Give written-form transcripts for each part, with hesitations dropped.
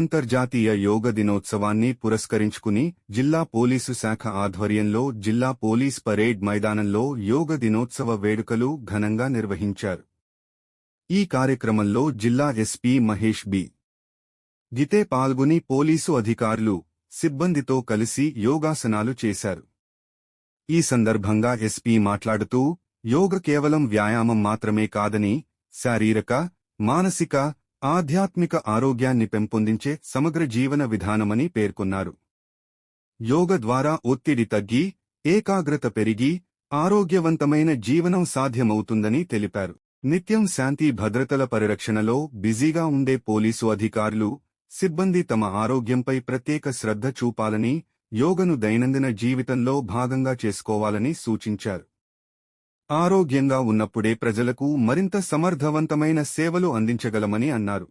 అంతర్జాతీయ యోగ దినోత్సవాన్ని పురస్కరించుకుని జిల్లా పోలీసు శాఖ ఆధ్వర్యంలో జిల్లా పోలీస్ పరేడ్ మైదానంలో యోగ దినోత్సవ వేడుకలు ఘనంగా నిర్వహించారు. ఈ కార్యక్రమంలో జిల్లా ఎస్పీ మహేష్ బి. గితే పాల్గొని పోలీసు అధికారులు, సిబ్బందితో కలిసి యోగాసనాలు చేశారు. ఈ సందర్భంగా ఎస్పీ మాట్లాడుతూ, యోగ కేవలం వ్యాయామం మాత్రమే కాదని, శారీరక, మానసిక, ఆధ్యాత్మిక ఆరోగ్యాన్ని పెంపొందించే సమగ్ర జీవన విధానమని పేర్కొన్నారు. యోగ ద్వారా ఒత్తిడి తగ్గి, ఏకాగ్రత పెరిగి, ఆరోగ్యవంతమైన జీవనం సాధ్యమవుతుందని తెలిపారు. నిత్యం శాంతి భద్రతల పరిరక్షణలో బిజీగా ఉండే పోలీసు అధికారులు, సిబ్బంది తమ ఆరోగ్యంపై ప్రత్యేక శ్రద్ధ చూపాలని, యోగను దైనందిన జీవితంలో భాగంగా చేసుకోవాలని సూచించారు. ఆరోగ్యంగా ఉన్నప్పుడే ప్రజలకు మరింత సమర్థవంతమైన సేవలు అందించగలమని అన్నారు.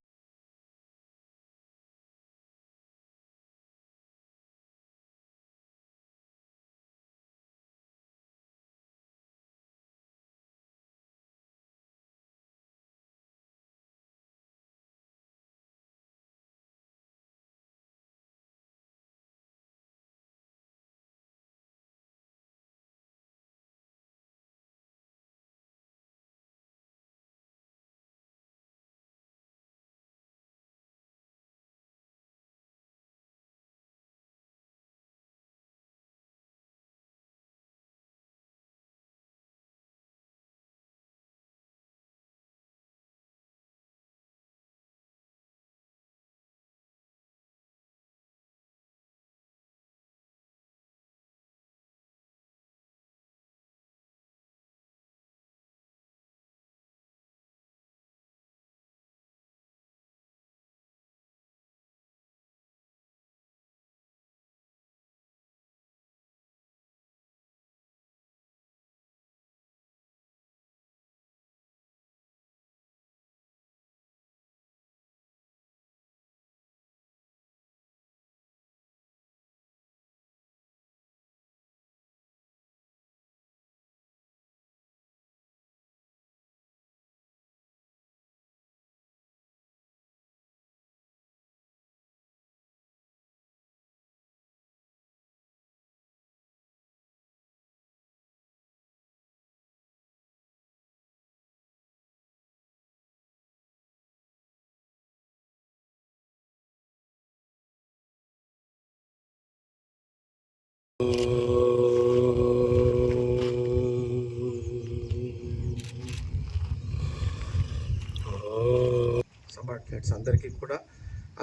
అథ్లెట్స్ అందరికీ కూడా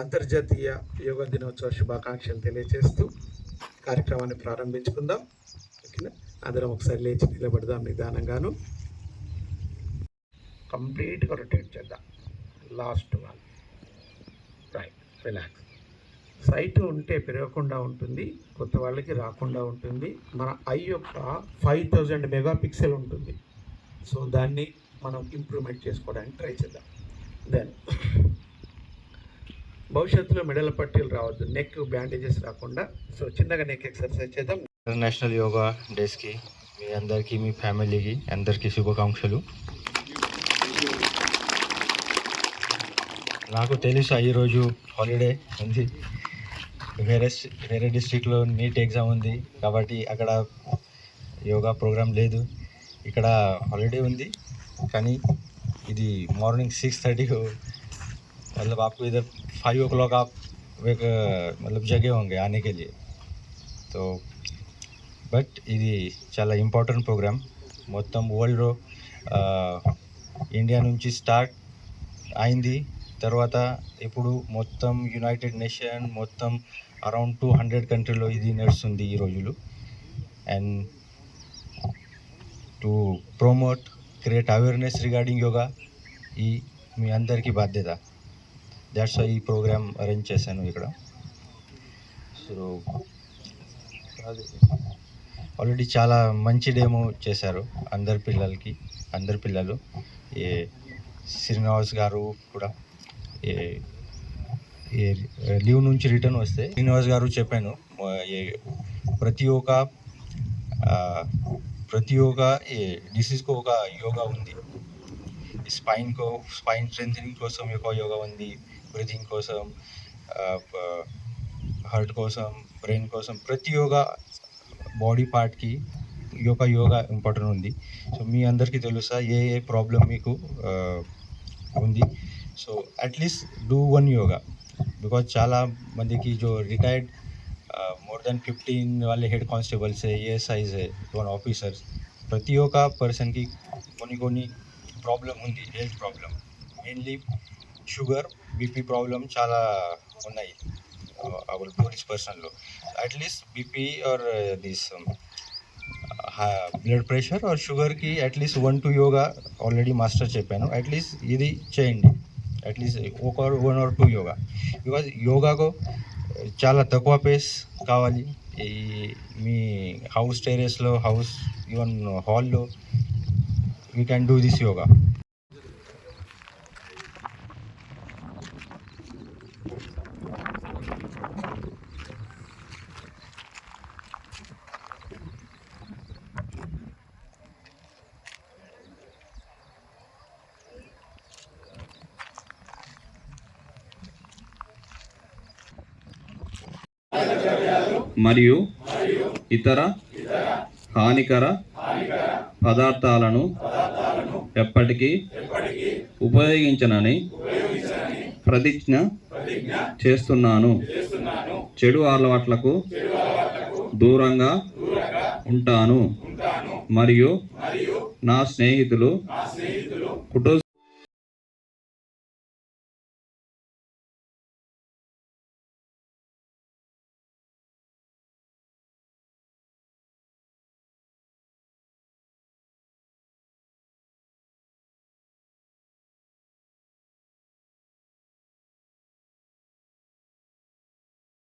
అంతర్జాతీయ యోగా దినోత్సవ శుభాకాంక్షలు తెలియజేస్తూ కార్యక్రమాన్ని ప్రారంభించుకుందాం. ఓకేనా, అందరం ఒకసారి లేచి నిలబడదాం. నిదానంగాను కంప్లీట్గా రొటేట్ చేద్దాం. Last one. Right, relax. Sight ఉంటే పెరగకుండా ఉంటుంది, కొత్త వాళ్ళకి రాకుండా ఉంటుంది. మన ఐ యొక్క 5000 మెగాపిక్సెల్ ఉంటుంది. సో దాన్ని మనం ఇంప్రూవ్మెంట్ చేసుకోవడానికి ట్రై చేద్దాం. దెన్ భవిష్యత్తులో మెడల పట్టీలు రావద్దు, నెక్ బ్యాండేజెస్ రాకుండా. సో చిన్నగా నెక్ ఎక్సర్సైజ్ చేద్దాం. ఇంటర్నేషనల్ యోగా డేస్కి మీ అందరికీ, మీ ఫ్యామిలీకి అందరికీ శుభాకాంక్షలు. నాకు తెలుసు ఈరోజు హాలిడే ఉంది, వేరే డిస్ట్రిక్ట్లో నీట్ ఎగ్జామ్ ఉంది కాబట్టి అక్కడ యోగా ప్రోగ్రామ్ లేదు. ఇక్కడ హాలిడే ఉంది కానీ ఇది మార్निंग 6:30 को मतलब आपको इधर 5 o'clock आप एक मतलब जगह होंगे आने के लिए. तो బట్ ఇది చాలా ఇంపార్టెంట్ ప్రోగ్రామ్. మొత్తం వరల్డ్లో ఇండియా నుంచి స్టార్ట్ అయింది. తర్వాత ఇప్పుడు మొత్తం యునైటెడ్ నేషన్ మొత్తం అరౌండ్ 200 కంట్రీలో ఇది నడుస్తుంది ఈ రోజులు. And to promote, create awareness regarding yoga ఈ మీ అందరికీ బాధ్యత. దాట్స్ వై ఈ ప్రోగ్రామ్ అరేంజ్ చేశాను ఇక్కడ. సో ఆల్రెడీ చాలా మంచి డెమో చేశారు అందరి పిల్లలు. ఏ శ్రీనివాస్ గారు కూడా లీవ్ నుంచి రిటర్న్ వస్తే శ్రీనివాస్ గారు చెప్పాను, ప్రతి ఒక్క డిసీజ్కు ఒక యోగా ఉంది. స్పైన్ స్ట్రెంథనింగ్ కోసం ఒక యోగా ఉంది, బ్రీతింగ్ కోసం, హార్ట్ కోసం, బ్రెయిన్ కోసం, ప్రతి యోగా బాడీ పార్ట్కి యోగా ఇంపార్టెంట్ ఉంది. సో మీ అందరికీ తెలుసా ఏ ఏ ప్రాబ్లం మీకు ఉంది. So at least do one yoga, because చాలా మందికి जो रिटायर्ड मोर देन 15 वाले हेड कांस्टेबल्स है, ASIs है, वन ऑफिसर्स, ప్రతి ఒక్క పర్సన్కి కొన్ని ప్రాబ్లం ఉంది, health problem. Mainly sugar, BP problem చాలా ఉన్నాయి పోలీస్ పర్సన్లో. At least BP or this blood pressure or షుగర్కి అట్లీస్ట్ 1-2 యోగా ఆల్రెడీ మాస్టర్ చెప్పాను. అట్లీస్ట్ ఇది చేయండి, అట్లీస్ట్ 1 or 2 యోగా. బికాజ్ యోగాకు చాలా తక్కువ పేస్ కావాలి. ఈ మీ హౌస్ టెరెస్లో, హౌస్ ఈవెన్ హాల్లో we can do this yoga. మరియు ఇతర హానికర పదార్థాలను ఎప్పటికీ ఉపయోగించనని ప్రతిజ్ఞ చేస్తున్నాను. చెడు అలవాట్లకు దూరంగా ఉంటాను మరియు నా స్నేహితులు, కుటుంబ